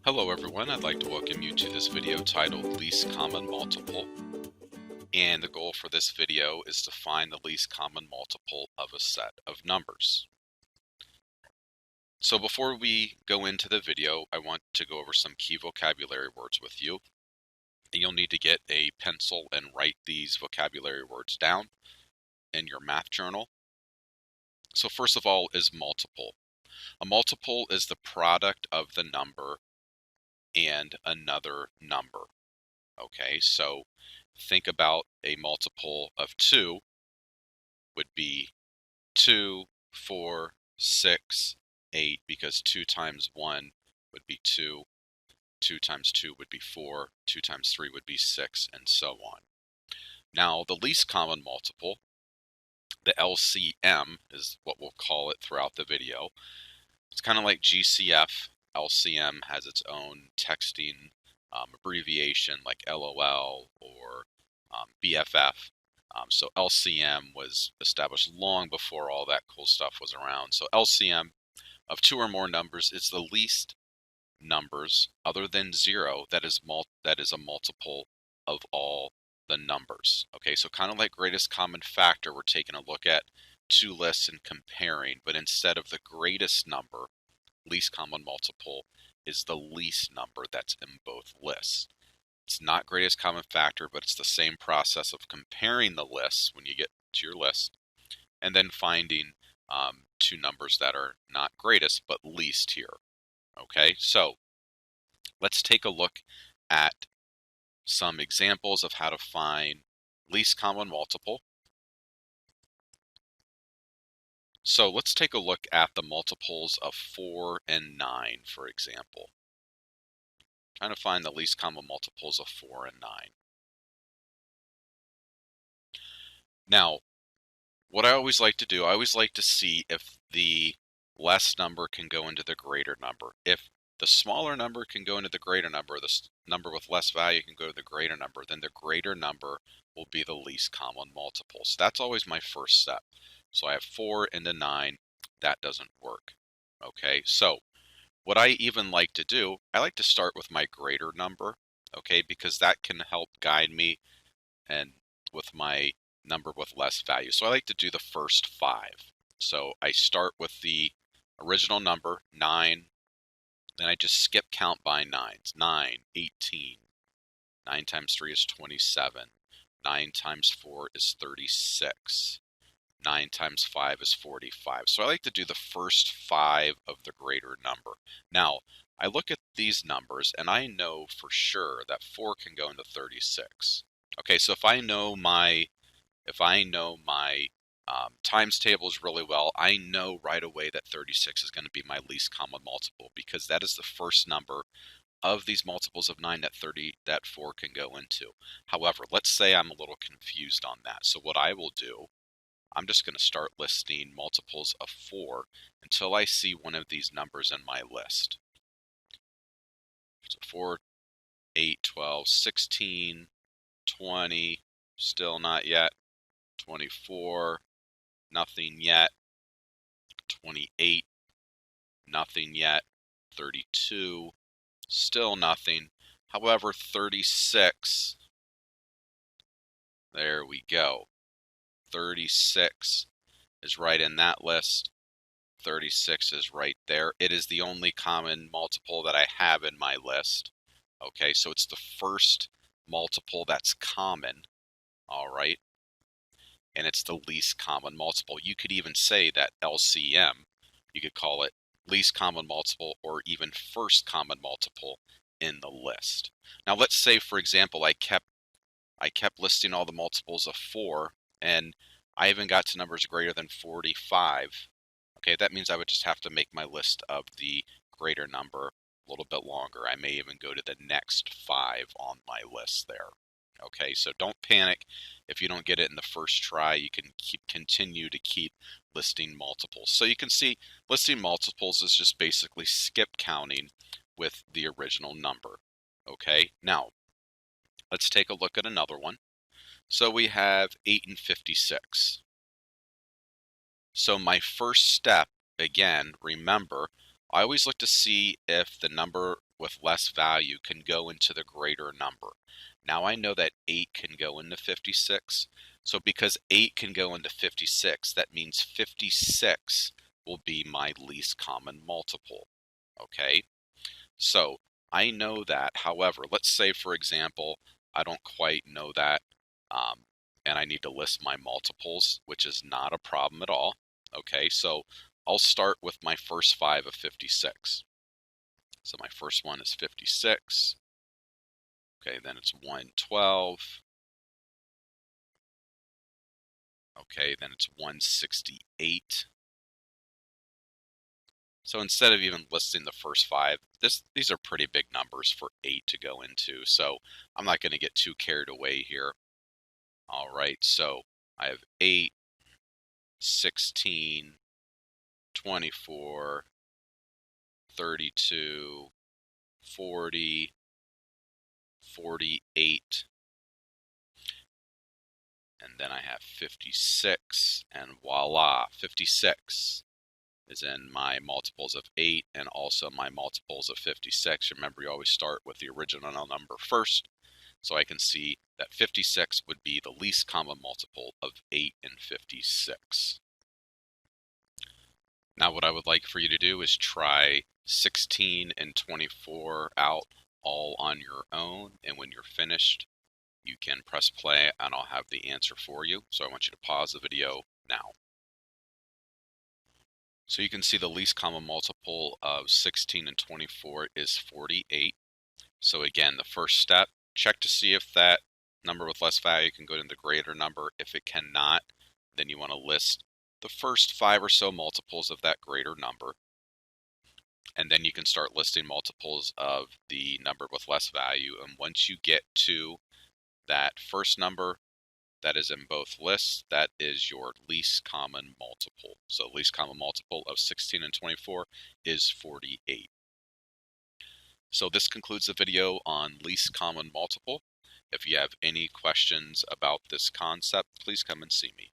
Hello everyone, I'd like to welcome you to this video titled Least Common Multiple. And the goal for this video is to find the least common multiple of a set of numbers. So before we go into the video, I want to go over some key vocabulary words with you. And you'll need to get a pencil and write these vocabulary words down in your math journal. So first of all is multiple. A multiple is the product of the number and another number. Okay, so think about a multiple of 2 would be 2, 4, 6, 8, because 2 times 1 would be 2, 2 times 2 would be 4, 2 times 3 would be 6, and so on. Now, the least common multiple, the LCM, is what we'll call it throughout the video. It's kind of like GCF. LCM has its own texting abbreviation like LOL or BFF. So LCM was established long before all that cool stuff was around. So LCM of 2 or more numbers is the least numbers other than 0 that is a multiple of all the numbers. Okay, so kind of like greatest common factor, we're taking a look at two lists and comparing, but instead of the greatest number, least common multiple is the least number that's in both lists. It's not greatest common factor, but it's the same process of comparing the lists when you get to your list, and then finding two numbers that are not greatest, but least here. Okay, so let's take a look at some examples of how to find least common multiple. So let's take a look at the multiples of 4 and 9, for example. Trying to find the least common multiples of 4 and 9. Now, what I always like to do, I always like to see if the less number can go into the greater number. If the smaller number can go into the greater number, the number with less value can go to the greater number, then the greater number will be the least common multiple. So that's always my first step. So I have 4 into 9. That doesn't work. Okay, so what I even like to do, I like to start with my greater number, okay, because that can help guide me and with my number with less value. So I like to do the first 5. So I start with the original number, 9, then I just skip count by 9s. 9, 18, 9 times 3 is 27, 9 times 4 is 36, 9 times 5 is 45. So I like to do the first 5 of the greater number. Now, I look at these numbers and I know for sure that 4 can go into 36. Okay, so if I know my times tables really well, I know right away that 36 is going to be my least common multiple, because that is the first number of these multiples of 9 that 4 can go into. However, let's say I'm a little confused on that. So what I will do, I'm just going to start listing multiples of 4 until I see one of these numbers in my list. So 4, 8, 12, 16, 20, still not yet. 24, nothing yet. 28, nothing yet. 32, still nothing. However, 36, there we go. 36 is right in that list. 36 is right there. It is the only common multiple that I have in my list. Okay, so it's the first multiple that's common. All right. And it's the least common multiple. You could even say that LCM, you could call it least common multiple or even first common multiple in the list. Now let's say, for example, I kept listing all the multiples of 4, and I even got to numbers greater than 45. Okay, that means I would just have to make my list of the greater number a little bit longer. I may even go to the next 5 on my list there. Okay, so don't panic if you don't get it in the first try. You can continue to keep listing multiples. So you can see listing multiples is just basically skip counting with the original number. Okay, now let's take a look at another one. So we have 8 and 56. So my first step, again, remember, I always look to see if the number with less value can go into the greater number. Now I know that 8 can go into 56, so because 8 can go into 56, that means 56 will be my least common multiple. Okay, so I know that. However, let's say, for example, I don't quite know that, um, and I need to list my multiples, which is not a problem at all. Okay, so I'll start with my first 5 of 56. So my first one is 56. Okay, then it's 112. Okay, then it's 168. So instead of even listing the first 5, these are pretty big numbers for 8 to go into. So I'm not going to get too carried away here. All right, so I have 8, 16, 24, 32, 40, 48, and then I have 56, and voila, 56 is in my multiples of 8 and also my multiples of 56. Remember, you always start with the original number first, so I can see that 56 would be the least common multiple of 8 and 56. Now what I would like for you to do is try 16 and 24 out all on your own, and when you're finished, you can press play and I'll have the answer for you. So I want you to pause the video now. So you can see the least common multiple of 16 and 24 is 48. So again, the first step, check to see if that number with less value can go to the greater number. If it cannot, then you want to list the first 5 or so multiples of that greater number. And then you can start listing multiples of the number with less value. And once you get to that first number that is in both lists, that is your least common multiple. So least common multiple of 16 and 24 is 48. So this concludes the video on least common multiple. If you have any questions about this concept, please come and see me.